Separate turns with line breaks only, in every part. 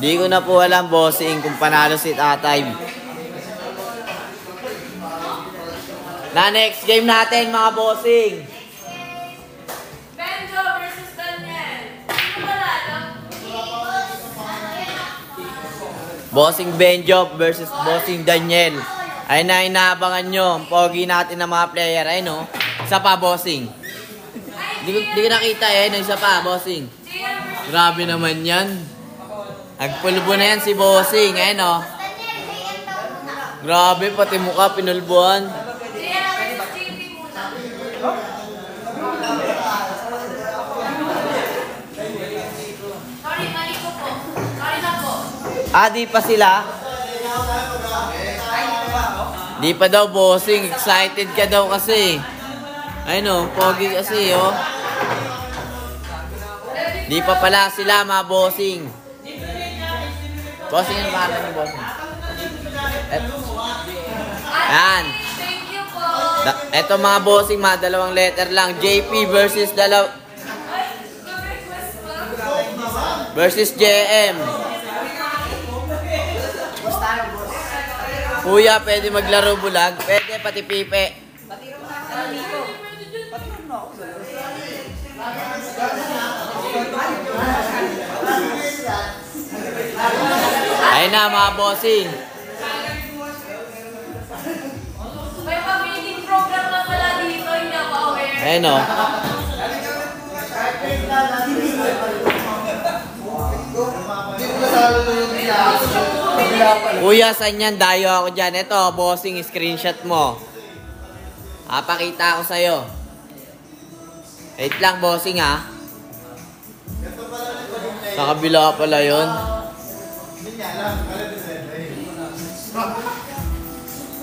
Di ko na po alam, bossing, kung panalo si Tatay. Na next game natin, mga bossing.
Benjo versus Daniel. Sino panalo?
Bossing Benjo versus Bossing Daniel. Ayun na, inaabangan nyo. Ang pogi natin ng mga player. Ayun no. Isa pa, bossing. Di ko nakita eh. Isa pa, bossing. Grabe naman yan. Nagpulbo na yan si bossing. Ayun no. Grabe, pati mukha pinulbuhan.
Sorry, mali ko po. Sorry na po.
Di pa sila? Di pa daw, bossing. Excited ka daw kasi. Ayun o, pogi kasi oh. Di pa pala sila, mga bossing. Bossing, ano pangalan niyo, bossing? Ayan.
Thank you po.
Eto mga bossing, mga dalawang letter lang. JP versus versus JM. Kuya, pwede maglaro bulag? Pwede, pati pipe. Ayun na mga bossing.
May pag-meeting program na pala dito. Hindi ako aware.
Ayun o. Kuya, saan yan? Dayo ako dyan. Ito, bossing, screenshot mo. Pakita ako sa'yo. Wait lang, bossing ha. Sa kabila pala yun.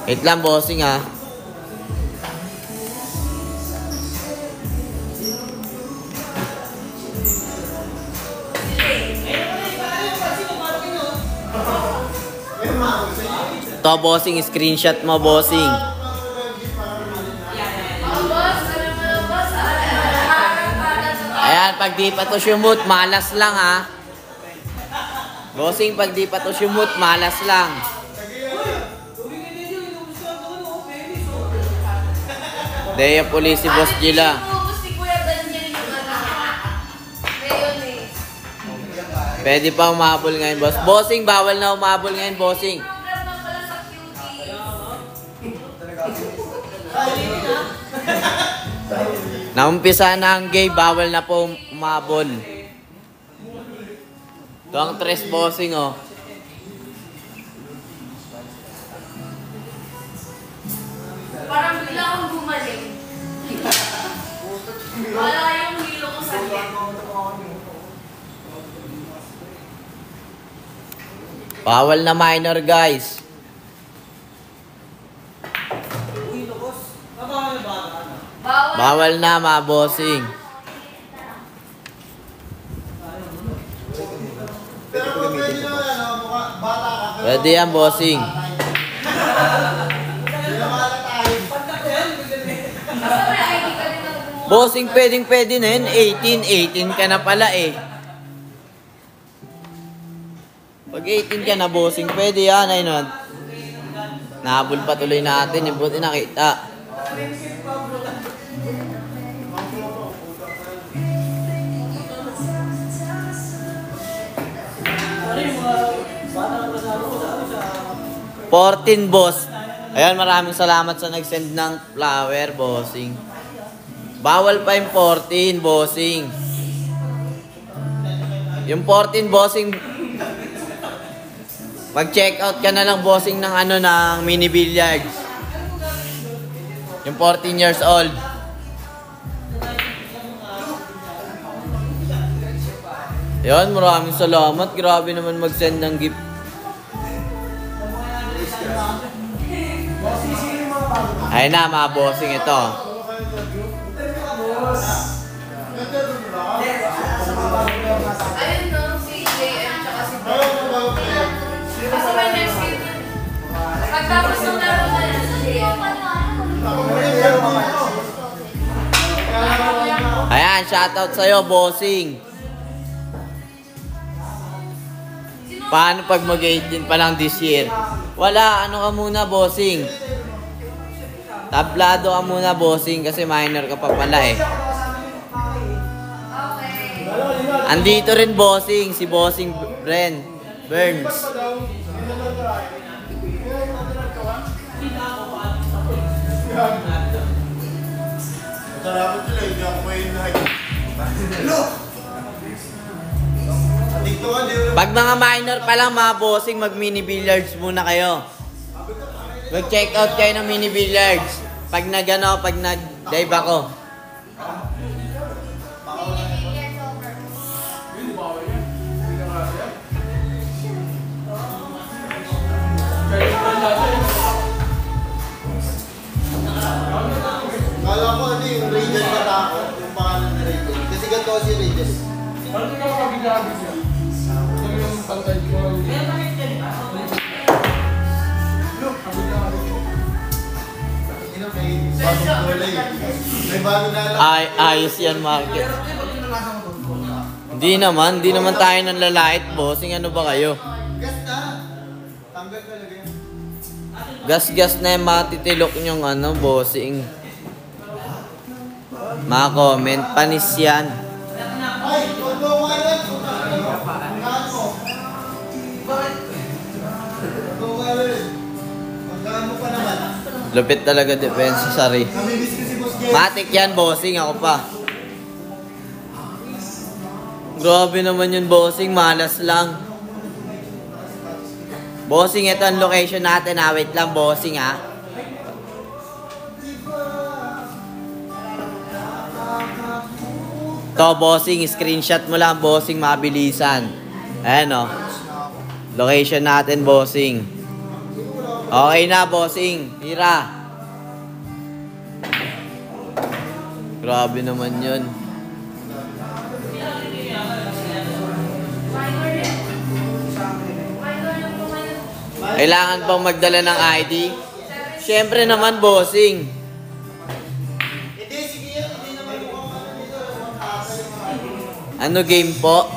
Wait lang, bossing ha. Ito, bossing, screenshot mo, bossing. Ayan, pag di pa to shumut, malas lang ha. Bossing, pag di pa to shumut, malas lang. Deya police si Boss Gila. Pwede pa umabol ngayon, boss. Bossing, bawal na umabol ngayon, bossing. Naumpisa na ang game, bawal na po umabol. Ito ang tres, bossing, oh.
Parang bigla akong gumaling. Wala yung hilo ko sa head.
Bawal na minor, guys. Bawal na, mga bossing. Pwede yan, bossing. Bossing, pwede na yun. 18 ka na pala eh. Pag 18 ka na, bossing, pwede yan. Ayun, nahabol pa tuloy natin. Yung buti nakita. $14, boss. Ayan, maraming salamat sa nag-send ng flower, bossing. Bawal pa yung 14, bossing. Yung 14, bossing, mag-check out ka na lang, bossing, ng ano, ng mini billiards. Yung 14 years old. Ayan, maraming salamat. Grabe naman mag-send ng gift. Ayun na, mga bossing, ito.
Ayun no, si JM tsaka si Bob. Kasi may next game. Pagtapos ng laro na yan, si JM.
Ayan, shoutout sa'yo, bossing. Paano pag mag-18 pa lang this year? Wala, ano ka muna, bossing? Tablado ka muna, bossing, kasi minor ka pa pala eh. Andito rin, bossing, si bossing Burns.
Salamat sila, hindi ako may nahay. Hello!
Pag mga minor pa lang, mga bossing, mag-mini billiards muna kayo. Mag-check out kayo ng mini billiards. Pag nag-dive ako.
Kala ko ano yung Raiden katakot, yung pangalan ni Raiden. Kasi ganito si Raiden.
Ano ka makabigabi siya? Ano yung pantay ko? Look, kabigabi ko.
May bagong kulay. May bago na lang.
Ayos yan, market. Di naman tayo ng lalait, bossing. Ano ba kayo?
Gas na. Tanggal ka lagay.
Gas-gas na yung matitilok nyong ano, bossing. Mga comment, panis yan.
Ay, kondo nga yan. Magkano? Kondo nga yan. Magkano pa naman?
Lupit talaga depensa sa rin.
Namimiss ko si Boss Jen.
Matik yan, bossing. Ako pa. Grabe naman yun, bossing. Malas lang. Bossing, ito ang location natin ha. Wait lang, bossing ha. To, bossing. Screenshot mo lang, bossing. Mabilisan. Ayan o. Location natin, bossing. Okay na, bossing. Tira. Grabe naman yun. Kailangan pang magdala ng ID? Siyempre naman, bossing.
Hindi, sige yan. Hindi naman mukhang ano dito.
Ano game po?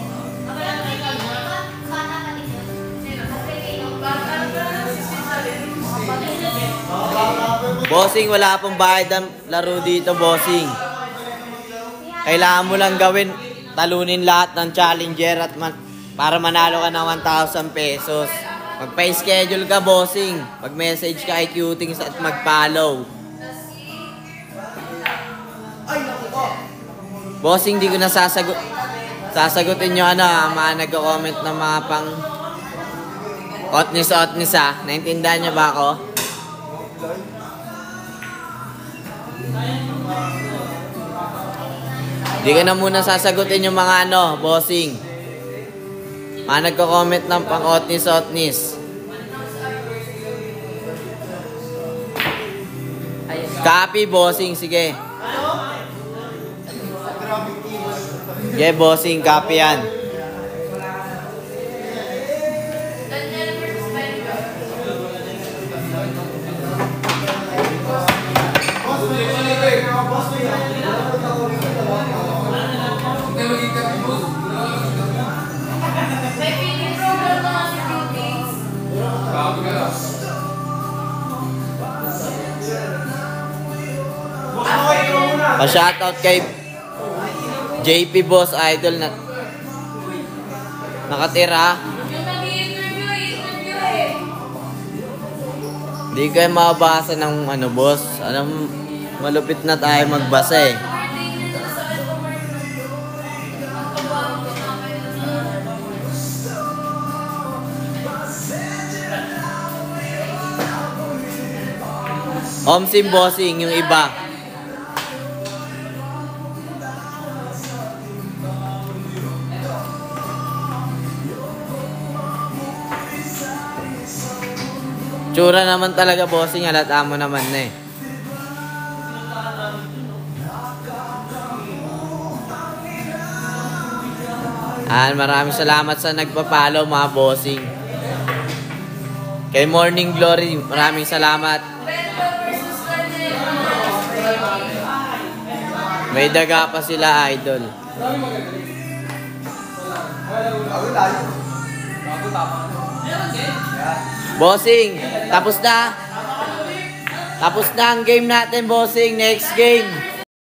Bossing, wala pong bayad ang laro dito, bossing. Kailangan mo lang gawin, talunin lahat ng challenger at para manalo ka ng 1,000 pesos. Magpa-schedule ka, bossing. Mag-message ka kay Cutings at mag-follow. Bossing, di ko na sasagutin nyo mga nag-comment ng mga pang otnis ha. Naintindihan nyo ba ako? Di ka na muna sasagutin yung mga bossing. Mga nagko-comment ng pang otnis. Copy, bossing. Sige. Yeah, bossing. Copy yan.
May feeding program naman si Cutings.
Pa-shoutout kay JP Boss Idol na nakatira.
Yung nag-i-interview eh.
Di kayo mabasa ng boss. Alam, malupit na tayo magbasa eh. Omsim bossing, yung iba. Tsura naman talaga, bossing. Halata mo naman na eh. Maraming salamat sa nagpa-follow, mga bossing. Kay Morning Glory, maraming salamat. May daga pa sila, idol.
Bago tayo.
Bossing, tapos na. Tapos na ang game natin, bossing. Next game.